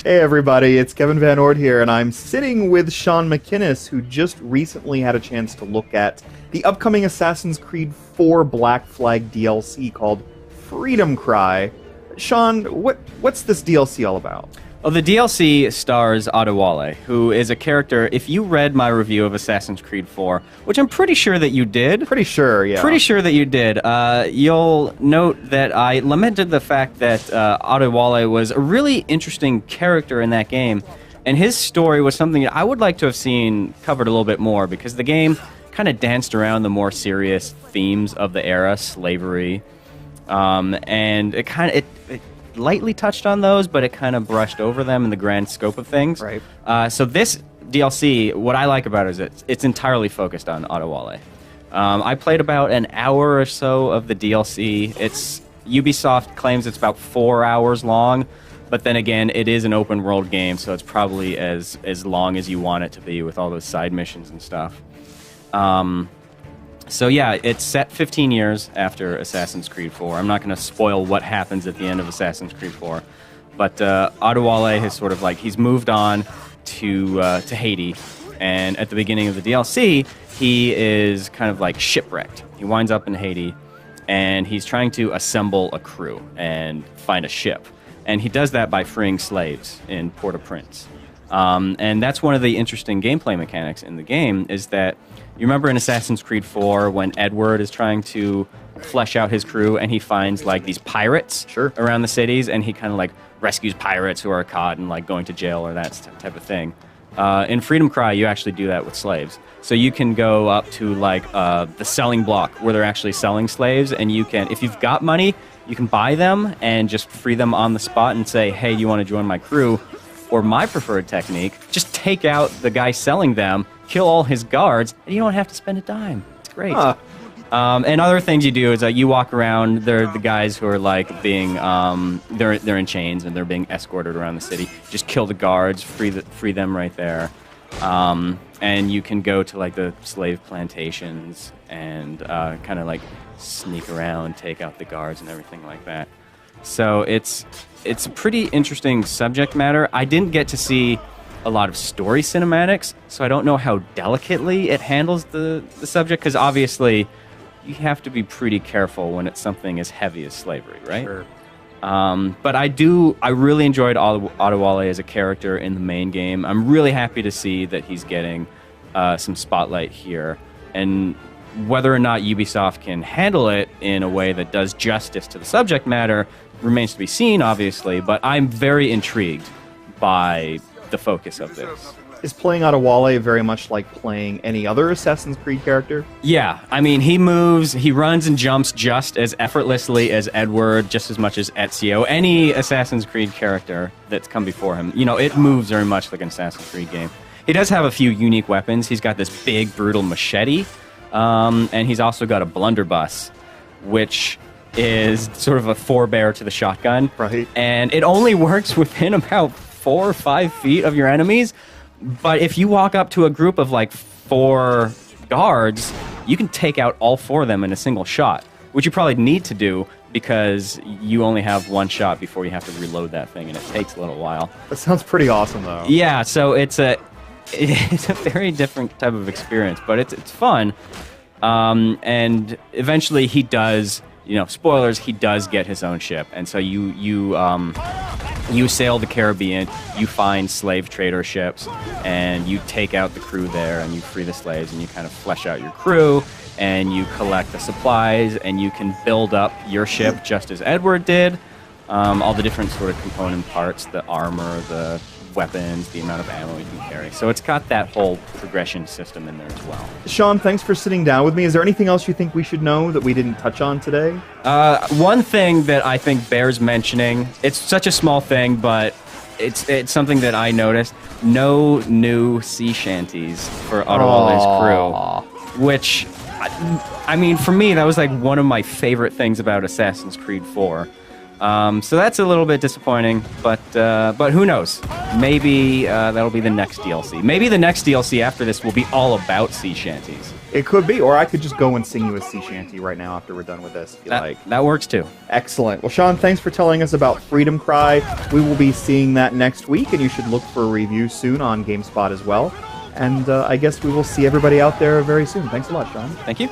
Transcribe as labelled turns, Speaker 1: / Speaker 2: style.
Speaker 1: Hey everybody, it's Kevin Van Ord here, and I'm sitting with Sean McInnes, who just recently had a chance to look at the upcoming Assassin's Creed 4 Black Flag DLC called Freedom Cry. Sean, what's this DLC all about?
Speaker 2: Well, the DLC stars Adewale, who is a character, if you read my review of Assassin's Creed 4, which I'm pretty sure that you did.
Speaker 1: Pretty sure, yeah.
Speaker 2: Pretty sure that you did. You'll note that I lamented the fact that Adewale was a really interesting character in that game, and his story was something that I would like to have seen covered a little bit more, because the game kind of danced around the more serious themes of the era, slavery, and it kind of... It lightly touched on those, but it kind of brushed over them in the grand scope of things.
Speaker 1: Right.
Speaker 2: So this DLC, what I like about it is it's entirely focused on Adewale. I played about an hour or so of the DLC. Ubisoft claims it's about 4 hours long, but then again, it is an open world game, so it's probably as long as you want it to be with all those side missions and stuff. So yeah, it's set 15 years after Assassin's Creed 4. I'm not going to spoil what happens at the end of Assassin's Creed 4, but Adewale has sort of like, he's moved on to Haiti, and at the beginning of the DLC, he is kind of like shipwrecked. He winds up in Haiti, and he's trying to assemble a crew and find a ship, and he does that by freeing slaves in Port-au-Prince. And that's one of the interesting gameplay mechanics in the game, is that you remember in Assassin's Creed 4 when Edward is trying to flesh out his crew and he finds like these pirates around the cities, and he kind of like rescues pirates who are caught and like going to jail or that type of thing. In Freedom Cry, you actually do that with slaves. So you can go up to like the selling block where they're actually selling slaves, and you can, if you've got money, you can buy them and just free them on the spot and say, hey, you want to join my crew? Or my preferred technique, just take out the guy selling them, kill all his guards, and you don't have to spend a dime. It's great. And other things you do is you walk around. They're the guys who are like being, they're in chains and they're being escorted around the city. Just kill the guards, free them right there. And you can go to like the slave plantations and kind of like sneak around, take out the guards and everything like that. So it's a pretty interesting subject matter. I didn't get to see a lot of story cinematics, so I don't know how delicately it handles the subject, because obviously you have to be pretty careful when it's something as heavy as slavery, right?
Speaker 1: Sure.
Speaker 2: But I really enjoyed Adewale as a character in the main game. I'm really happy to see that he's getting some spotlight here, and whether or not Ubisoft can handle it in a way that does justice to the subject matter remains to be seen, obviously, but I'm very intrigued by the focus of this.
Speaker 1: Is playing Adewale very much like playing any other Assassin's Creed character?
Speaker 2: Yeah, I mean, he moves, he runs and jumps just as effortlessly as Edward, just as much as Ezio, any Assassin's Creed character that's come before him. You know, it moves very much like an Assassin's Creed game. He does have a few unique weapons. He's got this big, brutal machete, and he's also got a blunderbuss, which is sort of a forebear to the shotgun.
Speaker 1: Right.
Speaker 2: And it only works within about 4 or 5 feet of your enemies. But if you walk up to a group of like 4 guards, you can take out all 4 of them in a single shot, which you probably need to do because you only have 1 shot before you have to reload that thing, and it takes a little while.
Speaker 1: That sounds pretty awesome, though.
Speaker 2: Yeah, so it's a very different type of experience, but it's fun. And eventually he does, you know, spoilers, he does get his own ship, and so you sail the Caribbean, you find slave trader ships, and you take out the crew there, and you free the slaves, and you kind of flesh out your crew, and you collect the supplies, and you can build up your ship just as Edward did. All the different sort of component parts, the armor, the weapons, the amount of ammo you can carry. So it's got that whole progression system in there as well.
Speaker 1: Sean, thanks for sitting down with me. Is there anything else you think we should know that we didn't touch on today?
Speaker 2: One thing that I think bears mentioning, it's such a small thing, but it's something that I noticed. No new sea shanties for Adewale's crew, which, I mean, for me, that was like one of my favorite things about Assassin's Creed 4. So that's a little bit disappointing, but who knows? Maybe that'll be the next DLC. Maybe the next DLC after this will be all about sea shanties.
Speaker 1: It could be, or I could just go and sing you a sea shanty right now after we're done with this, if you like.
Speaker 2: That works too.
Speaker 1: Excellent. Well, Sean, thanks for telling us about Freedom Cry. We will be seeing that next week, and you should look for a review soon on GameSpot as well. And I guess we will see everybody out there very soon. Thanks a lot, Sean.
Speaker 2: Thank you.